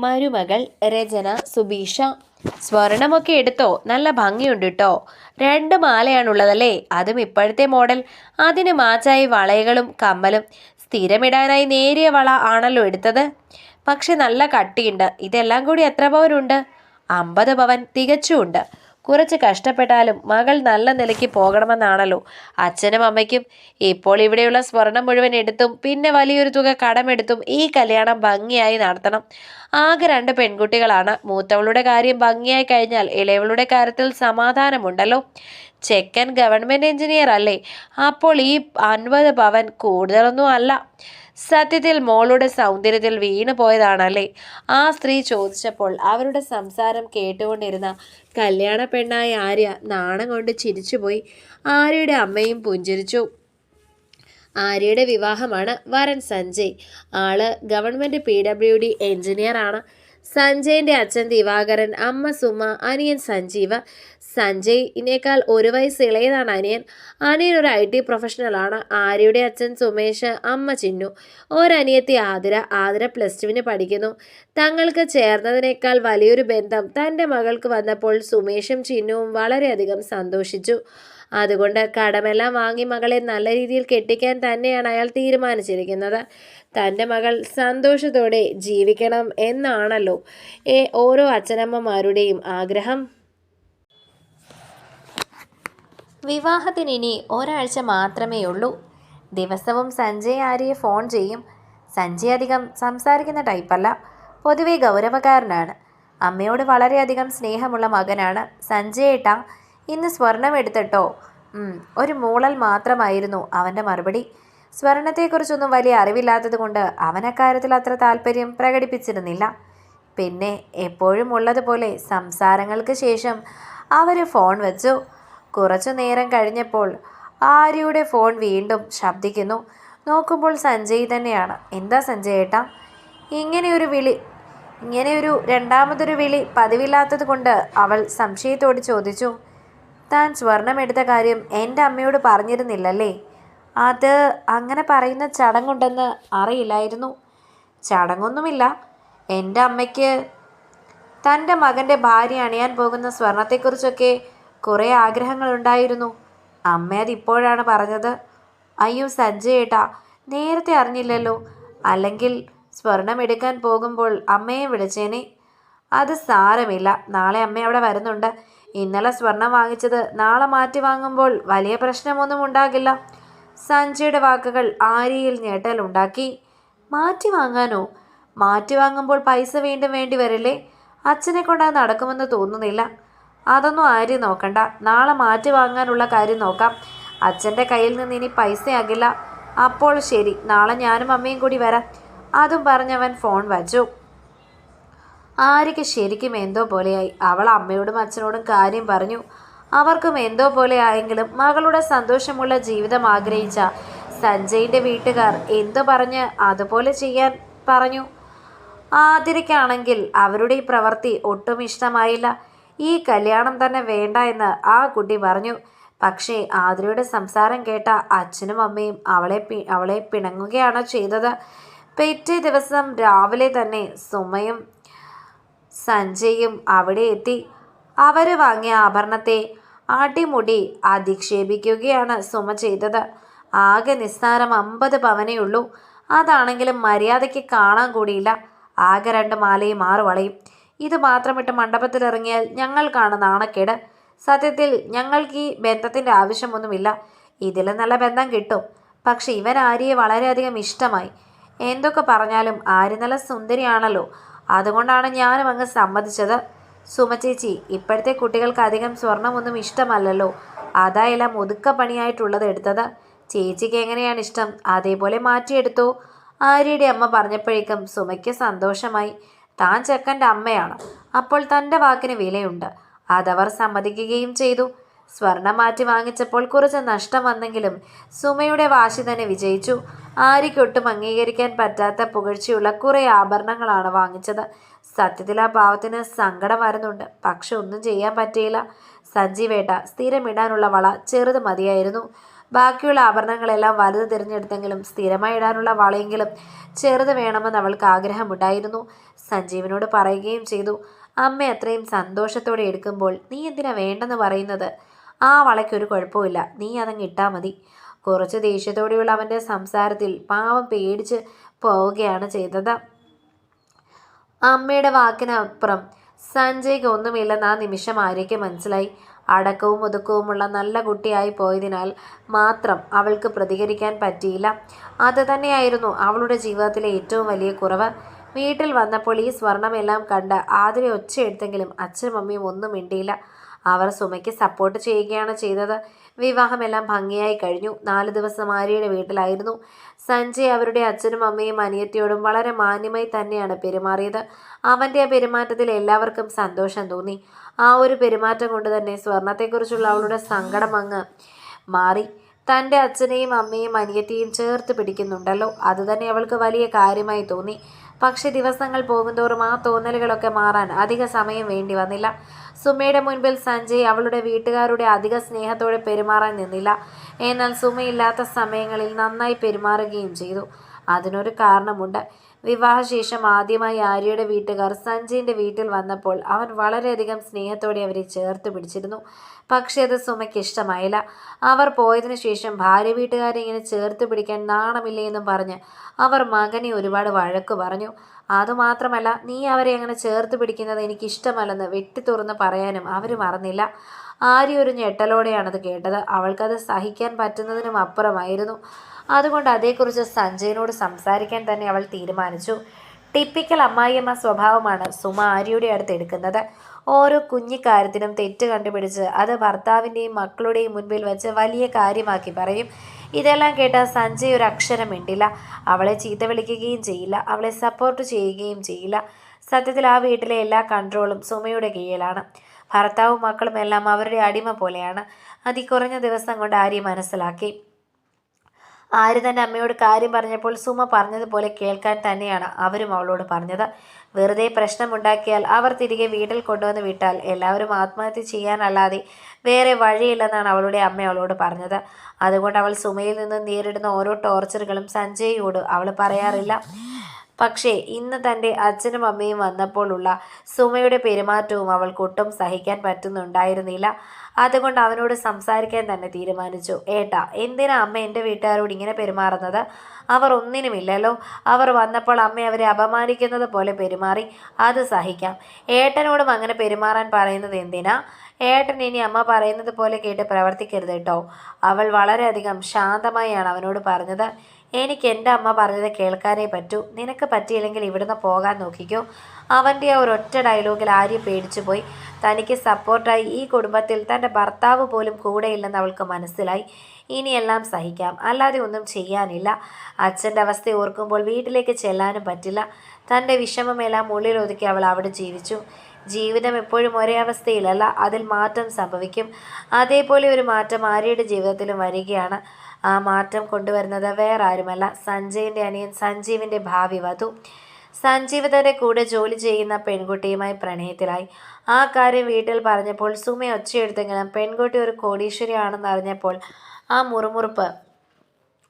മരുമകൾ രചന സുബീഷ. സ്വർണമൊക്കെ എടുത്തോ? നല്ല ഭംഗിയുണ്ട് കേട്ടോ. 2 മാലയാണുള്ളതല്ലേ? അതും ഇപ്പോഴത്തെ മോഡൽ. അതിന് മാച്ചായി വളയകളും കമ്മലും. സ്ഥിരമിടാനായി നേരിയ വള ആണല്ലോ എടുത്തത്. പക്ഷെ നല്ല കട്ടിയുണ്ട്. ഇതെല്ലാം കൂടി എത്ര പവനുണ്ട്? 50 പവൻ തികച്ചുണ്ട്. കുറച്ച് കഷ്ടപ്പെട്ടാലും മകൾ നല്ല നിലയ്ക്ക് പോകണമെന്നാണല്ലോ അച്ഛനും അമ്മയ്ക്കും. ഇപ്പോൾ ഇവിടെയുള്ള സ്വർണം മുഴുവൻ എടുത്തും പിന്നെ വലിയൊരു തുക കടമെടുത്തും ഈ കല്യാണം ഭംഗിയായി നടത്തണം. ആകെ 2 പെൺകുട്ടികളാണ്. മൂത്തവളുടെ കാര്യം ഭംഗിയായി കഴിഞ്ഞാൽ ഇളയവളുടെ കാര്യത്തിൽ സമാധാനമുണ്ടല്ലോ. ചെക്കൻ ഗവൺമെന്റ് എഞ്ചിനീയർ അല്ലേ? അപ്പോൾ ഈ 50 പവൻ കൂടുതലൊന്നും അല്ല. സത്യത്തിൽ മോളുടെ സൗന്ദര്യത്തിൽ വീണു പോയതാണല്ലേ? ആ സ്ത്രീ ചോദിച്ചപ്പോൾ അവരുടെ സംസാരം കേട്ടുകൊണ്ടിരുന്ന കല്യാണ പെണ്ണായ ആര്യ നാണം കൊണ്ട് ചിരിച്ചുപോയി. ആര്യയുടെ അമ്മയും പുഞ്ചിരിച്ചു. ആര്യയുടെ വിവാഹമാണ്. വരൻ സഞ്ജയ്. ആള് ഗവൺമെന്റ് PWD എഞ്ചിനീയർ ആണ്. സഞ്ജയിന്റെ അച്ഛൻ ദിവാകരൻ, അമ്മ സുമ, അനിയൻ സഞ്ജീവ്. സഞ്ജയിനേക്കാൾ 1 വയസ്സ് ഇളയതാണ് അനിയൻ. അനിയൻ ഒരു IT പ്രൊഫഷണലാണ്. ആര്യയുടെ അച്ഛൻ സുമേഷ്, അമ്മ ചിന്നു. ഒരനിയത്തി ആതിര. ആതിര +2 പഠിക്കുന്നു. തങ്ങൾക്ക് ചേർന്നതിനേക്കാൾ വലിയൊരു ബന്ധം തൻ്റെ മകൾക്ക് വന്നപ്പോൾ സുമേഷും ചിന്നുവും വളരെയധികം സന്തോഷിച്ചു. അതുകൊണ്ട് കടമെല്ലാം വാങ്ങി മകളെ നല്ല രീതിയിൽ കെട്ടിക്കാൻ തന്നെയാണ് അയാൾ തീരുമാനിച്ചിരിക്കുന്നത്. തൻ്റെ മകൾ സന്തോഷത്തോടെ ജീവിക്കണം എന്നാണല്ലോ ഓരോ അച്ഛനമ്മമാരുടെയും ആഗ്രഹം. വിവാഹത്തിന് ഇനി ഒരാഴ്ച മാത്രമേ ഉള്ളൂ. ദിവസവും സഞ്ജയ് ആര്യയെ ഫോൺ ചെയ്യും. സഞ്ജയ് അധികം സംസാരിക്കുന്ന ടൈപ്പല്ല. പൊതുവെ ഗൗരവക്കാരനാണ്. അമ്മയോട് വളരെയധികം സ്നേഹമുള്ള മകനാണ്. സഞ്ജയ് ഏട്ടാ, ഇന്ന് സ്വർണം എടുത്തിട്ടോ? ഒരു മൂളൽ മാത്രമായിരുന്നു അവൻ്റെ മറുപടി. സ്വർണത്തെക്കുറിച്ചൊന്നും വലിയ അറിവില്ലാത്തത് കൊണ്ട് അവൻ അക്കാര്യത്തിൽ അത്ര താല്പര്യം പ്രകടിപ്പിച്ചിരുന്നില്ല. പിന്നെ എപ്പോഴും ഉള്ളതുപോലെ സംസാരങ്ങൾക്ക് ശേഷം അവർ ഫോൺ വെച്ചു. കുറച്ചു നേരം കഴിഞ്ഞപ്പോൾ ആര്യയുടെ ഫോൺ വീണ്ടും ശബ്ദിക്കുന്നു. നോക്കുമ്പോൾ സഞ്ജയ് തന്നെയാണ്. എന്താ സഞ്ജയ് ഏട്ടാ? ഇങ്ങനെയൊരു രണ്ടാമതൊരു വിളി പതിവില്ലാത്തത് കൊണ്ട് അവൾ സംശയത്തോട് ചോദിച്ചു. താൻ സ്വർണം എടുത്ത കാര്യം എൻ്റെ അമ്മയോട് പറഞ്ഞിരുന്നില്ലല്ലേ? അത് അങ്ങനെ പറയുന്ന ചടങ്ങുണ്ടെന്ന് അറിയില്ലായിരുന്നു. ചടങ്ങൊന്നുമില്ല. എൻ്റെ അമ്മയ്ക്ക് തൻ്റെ മകൻ്റെ ഭാര്യ അണിയാൻ പോകുന്ന സ്വർണത്തെക്കുറിച്ചൊക്കെ കുറേ ആഗ്രഹങ്ങളുണ്ടായിരുന്നു. അമ്മ അതിപ്പോഴാണ് പറഞ്ഞത്. അയ്യോ സഞ്ജയ് ഏട്ടാ, നേരത്തെ അറിഞ്ഞില്ലല്ലോ. അല്ലെങ്കിൽ സ്വർണം എടുക്കാൻ പോകുമ്പോൾ അമ്മയെ വിളിച്ചേനെ. അത് സാരമില്ല. നാളെ അമ്മ അവിടെ വരുന്നുണ്ട്. ഇന്നലെ സ്വർണം വാങ്ങിച്ചത് നാളെ മാറ്റി വാങ്ങുമ്പോൾ വലിയ പ്രശ്നമൊന്നും ഉണ്ടാകില്ല. സഞ്ജയുടെ വാക്കുകൾ ആര്യയിൽ ഞെട്ടലുണ്ടാക്കി. മാറ്റി വാങ്ങാനോ? മാറ്റി വാങ്ങുമ്പോൾ പൈസ വീണ്ടും വേണ്ടി വരില്ലേ? അച്ഛനെ കൊണ്ട് അത് നടക്കുമെന്ന് തോന്നുന്നില്ല. അതൊന്നും ആര്യ നോക്കണ്ട. നാളെ മാറ്റി വാങ്ങാനുള്ള കാര്യം നോക്കാം. അച്ഛൻ്റെ കയ്യിൽ നിന്ന് ഇനി പൈസയാകില്ല. അപ്പോൾ ശരി, നാളെ ഞാനും അമ്മയും കൂടി വരാം. അതും പറഞ്ഞവൻ ഫോൺ വച്ചു. ആര്യയ്ക്ക് ശരിക്കും എന്തോ പോലെയായി. അവൾ അമ്മയോടും അച്ഛനോടും കാര്യം പറഞ്ഞു. അവർക്കും എന്തോ പോലെ ആയെങ്കിലും മകളുടെ സന്തോഷമുള്ള ജീവിതം ആഗ്രഹിച്ച സഞ്ജയിൻ്റെ വീട്ടുകാർ എന്തു പറഞ്ഞ് അതുപോലെ ചെയ്യാൻ പറഞ്ഞു. ആതിരയ്ക്കാണെങ്കിൽ അവരുടെ ഈ പ്രവൃത്തി ഒട്ടും ഇഷ്ടമായില്ല. ഈ കല്യാണം തന്നെ വേണ്ട എന്ന് ആ കുട്ടി പറഞ്ഞു. പക്ഷേ ആതിരയുടെ സംസാരം കേട്ട അച്ഛനും അമ്മയും അവളെ പിണങ്ങുകയാണ് ചെയ്തത്. പിറ്റേ ദിവസം രാവിലെ തന്നെ സുമയും സഞ്ജയും അവിടെ എത്തി. അവർ വാങ്ങിയ ആഭരണത്തെ അടിമുടി അധിക്ഷേപിക്കുകയാണ് സുമ ചെയ്തത്. ആകെ നിസ്സാരം 50 പവനേ ഉള്ളൂ. അതാണെങ്കിലും മര്യാദയ്ക്ക് കാണാൻ കൂടിയില്ല. ആകെ 2 മാലയും 6 വളയും. ഇത് മാത്രമിട്ട് മണ്ഡപത്തിലിറങ്ങിയാൽ ഞങ്ങൾക്കാണ് നാണക്കേട്. സത്യത്തിൽ ഞങ്ങൾക്ക് ഈ ബന്ധത്തിൻ്റെ ആവശ്യമൊന്നുമില്ല. ഇതിലും നല്ല ബന്ധം കിട്ടും. പക്ഷെ ഇവൻ ആര്യയെ വളരെയധികം ഇഷ്ടമായി. എന്തൊക്കെ പറഞ്ഞാലും ആര്യ നല്ല സുന്ദരിയാണല്ലോ. അതുകൊണ്ടാണ് ഞാനും അങ്ങ് സമ്മതിച്ചത്. സുമ ചേച്ചി, ഇപ്പോഴത്തെ കുട്ടികൾക്ക് അധികം സ്വർണമൊന്നും ഇഷ്ടമല്ലല്ലോ. അതായെല്ലാം ഒതുക്കപ്പണിയായിട്ടുള്ളത് എടുത്തത്. ചേച്ചിക്ക് എങ്ങനെയാണ് ഇഷ്ടം അതേപോലെ മാറ്റിയെടുത്തോ. ആര്യയുടെ അമ്മ പറഞ്ഞപ്പോഴേക്കും സുമയ്ക്ക് സന്തോഷമായി. താൻ ചെക്കൻ്റെ അമ്മയാണ്. അപ്പോൾ തൻ്റെ വാക്കിന് വിലയുണ്ട്. അതവർ സമ്മതിക്കുകയും ചെയ്തു. സ്വർണം മാറ്റി വാങ്ങിച്ചപ്പോൾ കുറച്ച് നഷ്ടം വന്നെങ്കിലും സുമയുടെ വാശി തന്നെ വിജയിച്ചു. ആര്യയ്ക്കൊട്ടും അംഗീകരിക്കാൻ പറ്റാത്ത പുകഴ്ചയുള്ള കുറേ ആഭരണങ്ങളാണ് വാങ്ങിച്ചത്. സത്യത്തിൽ ആ പാവത്തിന് സങ്കടം വരുന്നുണ്ട്. പക്ഷെ ഒന്നും ചെയ്യാൻ പറ്റിയില്ല. സഞ്ജീവേട്ട സ്ഥിരമിടാനുള്ള വള ചെറുത് മതിയായിരുന്നു. ബാക്കിയുള്ള ആഭരണങ്ങളെല്ലാം വലുത് തിരഞ്ഞെടുത്തെങ്കിലും സ്ഥിരമായി ഇടാനുള്ള വളയെങ്കിലും ചെറുത് വേണമെന്ന് അവൾക്ക് ആഗ്രഹമുണ്ടായിരുന്നു. സഞ്ജീവിനോട് പറയുകയും ചെയ്തു. അമ്മ അത്രയും സന്തോഷത്തോടെ എടുക്കുമ്പോൾ നീ എന്തിനാ വേണ്ടെന്ന് പറയുന്നത്? ആ വളയ്ക്കൊരു കുഴപ്പമില്ല, നീ അതങ്ങ് ഇട്ടാൽ മതി. കുറച്ച് ദേഷ്യത്തോടെയുള്ള അവൻ്റെ സംസാരത്തിൽ പാവം പേടിച്ച് പോവുകയാണ് ചെയ്തത്. അമ്മയുടെ വാക്കിനപ്പുറം സഞ്ജയ്ക്ക് ഒന്നുമില്ലെന്ന് ആ നിമിഷം ആര്യയ്ക്ക് മനസ്സിലായി. അടക്കവും ഒതുക്കവുമുള്ള നല്ല കുട്ടിയായി പോയതിനാൽ മാത്രം അവൾക്ക് പ്രതികരിക്കാൻ പറ്റിയില്ല. അത് തന്നെയായിരുന്നു അവളുടെ ജീവിതത്തിലെ ഏറ്റവും വലിയ കുറവ്. വീട്ടിൽ വന്നപ്പോൾ ഈ സ്വർണമെല്ലാം കണ്ട് ആതിരെ ഒച്ചയെടുത്തെങ്കിലും അച്ഛനും അമ്മയും ഒന്നും മിണ്ടിയില്ല. അവർ സുമയ്ക്ക് സപ്പോർട്ട് ചെയ്യുകയാണ് ചെയ്തത്. വിവാഹമെല്ലാം ഭംഗിയായി കഴിഞ്ഞു. 4 ദിവസം ആര്യയുടെ വീട്ടിലായിരുന്നു. സഞ്ജയ് അവരുടെ അച്ഛനും അമ്മയും അനിയത്തിയോടും വളരെ മാന്യമായി തന്നെയാണ് പെരുമാറിയത്. അവൻ്റെ ആ പെരുമാറ്റത്തിൽ എല്ലാവർക്കും സന്തോഷം തോന്നി. ആ ഒരു പെരുമാറ്റം കൊണ്ട് തന്നെ സ്വർണത്തെക്കുറിച്ചുള്ള അവളുടെ സങ്കടം അങ്ങ് മാറി. തൻ്റെ അച്ഛനെയും അമ്മയും അനിയത്തിയും ചേർത്ത് പിടിക്കുന്നുണ്ടല്ലോ, അതുതന്നെ അവൾക്ക് വലിയ കാര്യമായി തോന്നി. പക്ഷെ ദിവസങ്ങൾ പോകുന്തോറും ആ തോന്നലുകളൊക്കെ മാറാൻ അധിക സമയം വേണ്ടി വന്നില്ല. സുമയുടെ മുൻപിൽ സഞ്ജയ് അവളുടെ വീട്ടുകാരുടെ അധിക സ്നേഹത്തോടെ പെരുമാറാൻ നിന്നില്ല. എന്നാൽ സുമയില്ലാത്ത സമയങ്ങളിൽ നന്നായി പെരുമാറുകയും ചെയ്തു. അതിനൊരു കാരണമുണ്ട്. വിവാഹശേഷം ആദ്യമായി ആര്യയുടെ വീട്ടുകാർ സഞ്ജയിൻ്റെ വീട്ടിൽ വന്നപ്പോൾ അവൻ വളരെയധികം സ്നേഹത്തോടെ അവരെ ചേർത്ത് പിടിച്ചിരുന്നു. പക്ഷേ അത് സുമയ്ക്ക് ഇഷ്ടമായില്ല. അവർ പോയതിനു ശേഷം ഭാര്യ വീട്ടുകാരെ ഇങ്ങനെ ചേർത്ത് പിടിക്കാൻ നാണമില്ലേ എന്നും പറഞ്ഞ് അവർ മകനെ ഒരുപാട് വഴക്ക് പറഞ്ഞു. അതുമാത്രമല്ല, നീ അവരെ അങ്ങനെ ചേർത്ത് പിടിക്കുന്നത് എനിക്കിഷ്ടമല്ലെന്ന് വെട്ടി തുറന്ന് പറയാനും അവർ മറന്നില്ല. ആര്യ ഒരു ഞെട്ടലോടെയാണത് കേട്ടത്. അവൾക്കത് സഹിക്കാൻ പറ്റുന്നതിനും അപ്പുറമായിരുന്നു. അതുകൊണ്ട് അതേക്കുറിച്ച് സഞ്ജയനോട് സംസാരിക്കാൻ തന്നെ അവൾ തീരുമാനിച്ചു. ടിപ്പിക്കൽ അമ്മായിയമ്മ സ്വഭാവമാണ് സുമ ആര്യയുടെ അടുത്ത് എടുക്കുന്നത്. ഓരോ കുഞ്ഞിക്കാര്യത്തിനും തെറ്റ് കണ്ടുപിടിച്ച് അത് ഭർത്താവിൻ്റെയും മക്കളുടെയും മുൻപിൽ വെച്ച് വലിയ കാര്യമാക്കി പറയും. ഇതെല്ലാം കേട്ട സഞ്ജയ് ഒരു അക്ഷരം മിണ്ടില്ല. അവളെ ചീത്ത വിളിക്കുകയും ചെയ്യില്ല, അവളെ സപ്പോർട്ട് ചെയ്യുകയും ചെയ്യില്ല. സത്യത്തിൽ ആ വീട്ടിലെ എല്ലാ കൺട്രോളും സുമയുടെ കീഴിലാണ്. ഭർത്താവും മക്കളും എല്ലാം അവരുടെ അടിമ പോലെയാണ്. അതികുറഞ്ഞ ദിവസം കൊണ്ട് ആര്യ മനസ്സിലാക്കി. ആര്യ തൻ്റെ അമ്മയോട് കാര്യം പറഞ്ഞപ്പോൾ സുമ പറഞ്ഞതുപോലെ കേൾക്കാൻ തന്നെയാണ് അവരും അവളോട് പറഞ്ഞത്. വെറുതെ പ്രശ്നമുണ്ടാക്കിയാൽ അവർ തിരികെ വീട്ടിൽ കൊണ്ടുവന്ന് വിട്ടാൽ എല്ലാവരും ആത്മഹത്യ ചെയ്യാനല്ലാതെ വേറെ വഴിയില്ലെന്നാണ് അവളുടെ അമ്മ അവളോട് പറഞ്ഞത്. അതുകൊണ്ട് അവൾ സുമയിൽ നിന്ന് നേരിടുന്ന ഓരോ ടോർച്ചറുകളും സഞ്ജയോട് അവൾ പറയാറില്ല. പക്ഷേ ഇന്ന് തൻ്റെ അച്ഛനും അമ്മയും വന്നപ്പോഴുള്ള സുമയുടെ പെരുമാറ്റവും അവൾക്ക് ഒട്ടും സഹിക്കാൻ പറ്റുന്നുണ്ടായിരുന്നില്ല. അതുകൊണ്ട് അവനോട് സംസാരിക്കാൻ തന്നെ തീരുമാനിച്ചു. ഏട്ടാ, എന്തിനാ അമ്മ എൻ്റെ വീട്ടുകാരോട് ഇങ്ങനെ പെരുമാറുന്നത്? അവർ ഒന്നിനുമില്ലല്ലോ. അവർ വന്നപ്പോൾ അമ്മ അവരെ അപമാനിക്കുന്നത് പോലെ പെരുമാറി, അത് സഹിക്കാം. ഏട്ടനോടും അങ്ങനെ പെരുമാറാൻ പറയുന്നത് എന്തിനാ? ഏട്ടൻ ഇനി അമ്മ പറയുന്നത് പോലെ കേട്ട് പ്രവർത്തിക്കരുത് കേട്ടോ. അവൾ വളരെയധികം ശാന്തമായാണ് അവനോട് പറഞ്ഞത്. എനിക്ക് എൻ്റെ അമ്മ പറഞ്ഞത് കേൾക്കാനേ പറ്റൂ. നിനക്ക് പറ്റിയില്ലെങ്കിൽ ഇവിടുന്ന് പോകാൻ നോക്കിക്കോ. അവൻ്റെ ആ ഒരൊറ്റ ഡയലോഗിൽ ആര്യ പേടിച്ചു പോയി. തനിക്ക് സപ്പോർട്ടായി ഈ കുടുംബത്തിൽ തൻ്റെ ഭർത്താവ് പോലും കൂടെയില്ലെന്ന് അവൾക്ക് മനസ്സിലായി. ഇനിയെല്ലാം സഹിക്കാം, അല്ലാതെ ഒന്നും ചെയ്യാനില്ല. അച്ഛൻ്റെ അവസ്ഥ ഓർക്കുമ്പോൾ വീട്ടിലേക്ക് ചെല്ലാനും പറ്റില്ല. തൻ്റെ വിഷമമെല്ലാം ഉള്ളിലൊതുക്കി അവൾ അവിടെ ജീവിച്ചു. ജീവിതം എപ്പോഴും ഒരേ അവസ്ഥയിലല്ല, അതിൽ മാറ്റം സംഭവിക്കും. അതേപോലെ ഒരു മാറ്റം ആര്യയുടെ ജീവിതത്തിലും വരികയാണ്. ആ മാറ്റം കൊണ്ടുവരുന്നത് വേറെ ആരുമല്ല, സഞ്ജയിൻ്റെ അനിയൻ സഞ്ജീവിൻ്റെ ഭാവി വധു. സഞ്ജീവ് തൻ്റെ കൂടെ ജോലി ചെയ്യുന്ന പെൺകുട്ടിയുമായി പ്രണയത്തിലായി. ആ കാര്യം വീട്ടിൽ പറഞ്ഞപ്പോൾ സുമ ഒച്ചയെടുത്തെങ്കിലും പെൺകുട്ടി ഒരു കോടീശ്വരിയാണെന്ന് അറിഞ്ഞപ്പോൾ ആ മുറുമുറുപ്പ്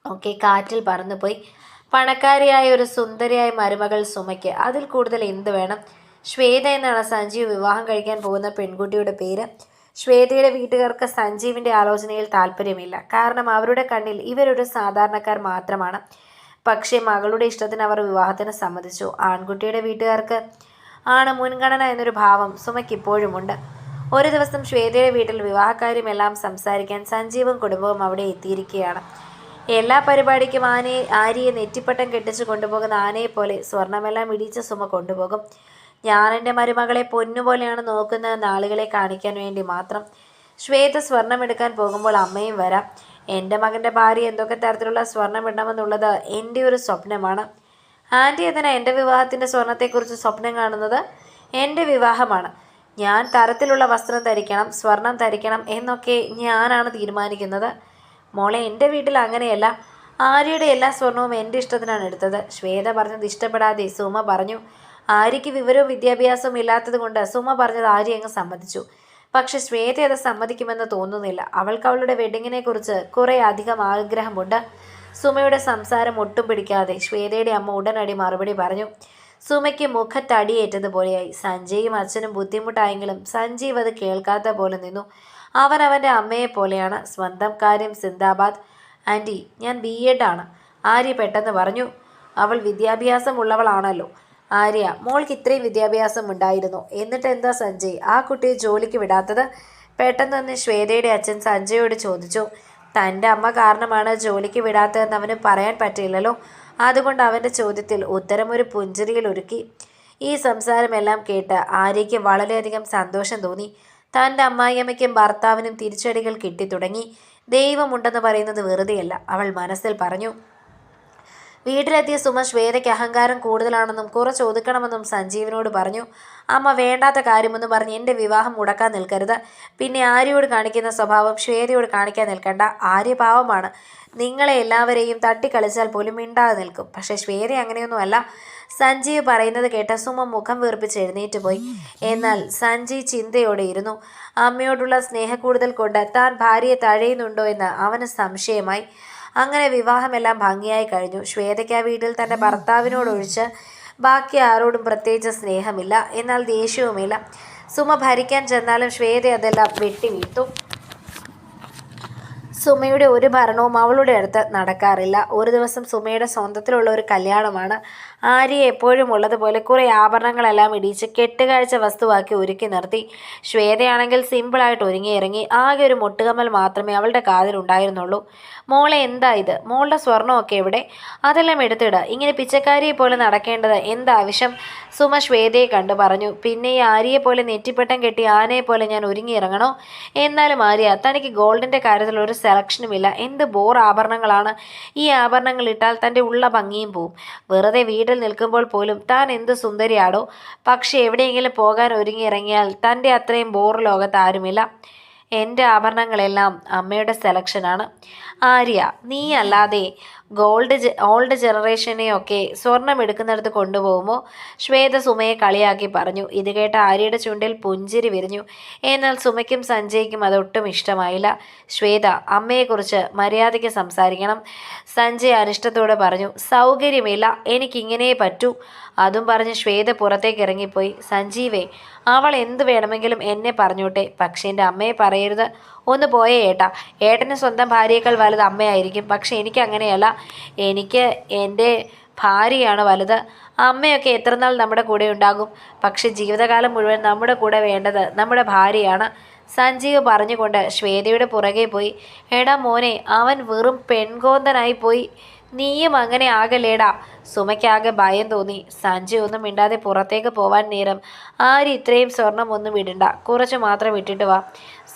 ഒക്കെ കാറ്റിൽ പറന്നുപോയി. പണക്കാരിയായ ഒരു സുന്ദരിയായ മരുമകൾ സുമയ്ക്ക് അതിൽ കൂടുതൽ എന്ത് വേണം? ശ്വേത എന്നാണ് സഞ്ജീവ് വിവാഹം കഴിക്കാൻ പോകുന്ന പെൺകുട്ടിയുടെ പേര്. ശ്വേതയുടെ വീട്ടുകാർക്ക് സഞ്ജീവിൻ്റെ ആലോചനയിൽ താല്പര്യമില്ല. കാരണം അവരുടെ കണ്ണിൽ ഇവരൊരു സാധാരണക്കാർ മാത്രമാണ്. പക്ഷേ മകളുടെ ഇഷ്ടത്തിന് അവർ വിവാഹത്തിന് സമ്മതിച്ചു. ആൺകുട്ടിയുടെ വീട്ടുകാർക്ക് ആണ് മുൻഗണന എന്നൊരു ഭാവം സുമയ്ക്ക് ഇപ്പോഴുമുണ്ട്. ഒരു ദിവസം ശ്വേതയുടെ വീട്ടിൽ വിവാഹക്കാര്യമെല്ലാം സംസാരിക്കാൻ സഞ്ജീവും കുടുംബവും അവിടെ എത്തിയിരിക്കുകയാണ്. എല്ലാ പരിപാടിക്കും ആര്യയെ നെറ്റിപ്പട്ടം കെട്ടിച്ച് കൊണ്ടുപോകുന്ന ആനയെപ്പോലെ സ്വർണമെല്ലാം ഇടിച്ച സുമ കൊണ്ടുപോകും. ഞാൻ എൻ്റെ മരുമകളെ പൊന്നുപോലെയാണ് നോക്കുന്നതെന്ന് ആളുകളെ കാണിക്കാൻ വേണ്ടി മാത്രം. ശ്വേത സ്വർണം എടുക്കാൻ പോകുമ്പോൾ അമ്മയും വരാം. എൻ്റെ മകൻ്റെ ഭാര്യ എന്തൊക്കെ തരത്തിലുള്ള സ്വർണം ഇടണമെന്നുള്ളത് എൻ്റെ ഒരു സ്വപ്നമാണ്. ആൻറ്റി എന്തിനാ എൻ്റെ വിവാഹത്തിൻ്റെ സ്വർണത്തെക്കുറിച്ച് സ്വപ്നം കാണുന്നത്? എൻ്റെ വിവാഹമാണ്. ഞാൻ തരത്തിലുള്ള വസ്ത്രം ധരിക്കണം, സ്വർണം ധരിക്കണം എന്നൊക്കെ ഞാനാണ് തീരുമാനിക്കുന്നത്. മോളെ, എൻ്റെ വീട്ടിൽ അങ്ങനെയല്ല. ആര്യയുടെ എല്ലാ സ്വർണവും എൻ്റെ ഇഷ്ടത്തിനാണ് എടുത്തത്. ശ്വേത പറഞ്ഞത് ഇഷ്ടപ്പെടാതെ സുമ പറഞ്ഞു. ആര്യയ്ക്ക് വിവരവും വിദ്യാഭ്യാസവും ഇല്ലാത്തത് കൊണ്ട് സുമ പറഞ്ഞത് ആര്യ അങ്ങ് സമ്മതിച്ചു. പക്ഷെ ശ്വേത അത് സമ്മതിക്കുമെന്ന് തോന്നുന്നില്ല. അവൾക്ക് അവളുടെ വെഡിങ്ങിനെ കുറിച്ച് കുറേ അധികം ആഗ്രഹമുണ്ട്. സുമയുടെ സംസാരം ഒട്ടും പിടിക്കാതെ ശ്വേതയുടെ അമ്മ ഉടനടി മറുപടി പറഞ്ഞു. സുമയ്ക്ക് മുഖത്തടിയേറ്റതുപോലെയായി. സഞ്ജയും അച്ഛനും ബുദ്ധിമുട്ടായെങ്കിലും സഞ്ജീവ് അത് കേൾക്കാത്ത പോലെ നിന്നു. അവൻ അവൻ്റെ അമ്മയെപ്പോലെയാണ്. സ്വന്തം കാര്യം സിന്ദാബാദ്. ആൻറ്റി, ഞാൻ BEd ആണ്, ആര്യ പെട്ടെന്ന് പറഞ്ഞു. അവൾ വിദ്യാഭ്യാസമുള്ളവളാണല്ലോ. ആര്യ, മോൾക്ക് ഇത്രയും വിദ്യാഭ്യാസം ഉണ്ടായിരുന്നു, എന്നിട്ട് എന്താ സഞ്ജയ് ആ കുട്ടിയെ ജോലിക്ക് വിടാത്തത്? പെട്ടെന്ന് ശ്വേതയുടെ അച്ഛൻ സഞ്ജയോട് ചോദിച്ചു. തൻ്റെ അമ്മ കാരണമാണ് ജോലിക്ക് വിടാത്തതെന്ന് അവന് പറയാൻ പറ്റില്ലല്ലോ. അതുകൊണ്ട് അവൻ്റെ ചോദ്യത്തിൽ ഉത്തരമൊരു പുഞ്ചിരിയിൽ ഒരുക്കി. ഈ സംസാരമെല്ലാം കേട്ട് ആര്യയ്ക്ക് വളരെയധികം സന്തോഷം തോന്നി. തൻ്റെ അമ്മായിയമ്മയ്ക്കും ഭർത്താവിനും തിരിച്ചടികൾ കിട്ടിത്തുടങ്ങി. ദൈവമുണ്ടെന്ന് പറയുന്നത് വെറുതെയല്ല, അവൾ മനസ്സിൽ പറഞ്ഞു. വീട്ടിലെത്തിയ സുമ ശ്വേതയ്ക്ക് അഹങ്കാരം കൂടുതലാണെന്നും കുറച്ച് ഒതുക്കണമെന്നും സഞ്ജീവിനോട് പറഞ്ഞു. അമ്മ വേണ്ടാത്ത കാര്യമൊന്നും പറഞ്ഞ് എൻ്റെ വിവാഹം മുടക്കാൻ നിൽക്കരുത്. പിന്നെ ആര്യയോട് കാണിക്കുന്ന സ്വഭാവം ശ്വേതയോട് കാണിക്കാൻ നിൽക്കണ്ട. ആര്യ പാവമാണ്, നിങ്ങളെ എല്ലാവരെയും തട്ടിക്കളിച്ചാൽ പോലും മിണ്ടാതെ നിൽക്കും. പക്ഷെ ശ്വേത അങ്ങനെയൊന്നുമല്ല. സഞ്ജീവ് പറയുന്നത് കേട്ട സുമ മുഖം വീർപ്പിച്ച് എഴുന്നേറ്റ് പോയി. എന്നാൽ സഞ്ജീവ് ചിന്തയോടെ ഇരുന്നു. അമ്മയോടുള്ള സ്നേഹക്കൂടുതൽ കൊണ്ട് താൻ ഭാര്യയെ തഴയുന്നുണ്ടോ എന്ന് അവന് സംശയമായി. അങ്ങനെ വിവാഹമെല്ലാം ഭംഗിയായി കഴിഞ്ഞു. ശ്വേതയ്ക്ക് ആ വീട്ടിൽ തൻ്റെ ഭർത്താവിനോടൊഴിച്ച് ബാക്കി ആരോടും പ്രത്യേകിച്ച് സ്നേഹമില്ല, എന്നാൽ ദേഷ്യവുമില്ല. സുമ ഭരിക്കാൻ ചെന്നാലും ശ്വേത അതെല്ലാം വെട്ടിവീഴ്ത്തു. സുമയുടെ ഒരു ഭരണവും അവളുടെ അടുത്ത് നടക്കാറില്ല. ഒരു ദിവസം സുമയുടെ സ്വന്തത്തിലുള്ള ഒരു കല്യാണമാണ്. ആര്യ എപ്പോഴും ഉള്ളതുപോലെ കുറേ ആഭരണങ്ങളെല്ലാം ഇടിച്ച് കെട്ടുകാഴ്ച വസ്തുവാക്കി ഒരുക്കി നിർത്തി. ശ്വേതയാണെങ്കിൽ സിമ്പിളായിട്ട് ഒരുങ്ങിയിറങ്ങി. ആകെ ഒരു മുട്ടുകമ്മൽ മാത്രമേ അവളുടെ കാതിലുണ്ടായിരുന്നുള്ളൂ. മോളെ, എന്താ ഇത്? മോളുടെ സ്വർണ്ണമൊക്കെ എവിടെ? അതെല്ലാം എടുത്തിട. ഇങ്ങനെ പിച്ചക്കാരിയെ പോലെ നടക്കേണ്ടത് എന്താവശ്യം? സുമ ശ്വേതയെ കണ്ടു പറഞ്ഞു. പിന്നെ ഈ ആര്യയെ പോലെ നെറ്റിപ്പട്ടം കെട്ടി ആനയെ പോലെ ഞാൻ ഒരുങ്ങിയിറങ്ങണോ? എന്നാലും ആര്യ, തനിക്ക് ഗോൾഡിൻ്റെ കാര്യത്തിൽ ഒരു സെലക്ഷനുമില്ല. എന്ത് ബോർ ആഭരണങ്ങളാണ്. ഈ ആഭരണങ്ങൾ ഇട്ടാൽ തൻ്റെ ഉള്ള ഭംഗിയും പോവും. വെറുതെ വീട്ടിൽ നിൽക്കുമ്പോൾ പോലും താൻ എന്ത് സുന്ദരിയാടോ. പക്ഷെ എവിടെയെങ്കിലും പോകാൻ ഒരുങ്ങിയിറങ്ങിയാൽ തൻ്റെ അത്രയും ബോർ ലോകത്ത് ആരുമില്ല. എൻ്റെ ആഭരണങ്ങളെല്ലാം അമ്മയുടെ സെലക്ഷനാണ്. ആര്യ, നീ അല്ലാതെ ഓൾഡ് ജനറേഷനെയൊക്കെ സ്വർണം എടുക്കുന്നിടത്ത് കൊണ്ടുപോകുമോ? ശ്വേത സുമയെ കളിയാക്കി പറഞ്ഞു. ഇത് കേട്ട ആര്യയുടെ ചുണ്ടിൽ പുഞ്ചിരി വിരിഞ്ഞു. എന്നാൽ സുമയ്ക്കും സഞ്ജയ്ക്കും അതൊട്ടും ഇഷ്ടമായില്ല. ശ്വേത, അമ്മയെക്കുറിച്ച് മര്യാദയ്ക്ക് സംസാരിക്കണം, സഞ്ജയ് അനിഷ്ടത്തോട് പറഞ്ഞു. സൗകര്യമില്ല, എനിക്കിങ്ങനെ പറ്റൂ. അതും പറഞ്ഞ് ശ്വേത പുറത്തേക്ക് ഇറങ്ങിപ്പോയി. സഞ്ജീവേ, അവൾ എന്ത് വേണമെങ്കിലും എന്നെ പറഞ്ഞോട്ടെ, പക്ഷേ എൻ്റെ അമ്മയെ പറയരുത്. ഒന്ന് പോയേ ഏട്ടാ. ഏട്ടന് സ്വന്തം ഭാര്യയേക്കാൾ വലുത് അമ്മയായിരിക്കും. പക്ഷെ എനിക്ക് അങ്ങനെയല്ല. എനിക്ക് എൻ്റെ ഭാര്യയാണ് വലുത്. അമ്മയൊക്കെ എത്രനാൾ നമ്മുടെ കൂടെ ഉണ്ടാകും. പക്ഷെ ജീവിതകാലം മുഴുവൻ നമ്മുടെ കൂടെ വേണ്ടത് നമ്മുടെ ഭാര്യയാണ്. സഞ്ജീവ് പറഞ്ഞുകൊണ്ട് ശ്വേതയുടെ പുറകെ പോയി. എടാ മോനെ, അവൻ വെറും പെൺകോന്തനായി പോയി. നീയും അങ്ങനെ ആകലേടാ. സുമയ്ക്കാകെ ഭയം തോന്നി. സഞ്ജയ് ഒന്നും മിണ്ടാതെ പുറത്തേക്ക് പോവാൻ നേരം ആര്യ, ഇത്രയും സ്വർണം ഒന്നും ഇടണ്ട, കുറച്ച് മാത്രം ഇട്ടിട്ട് വാ.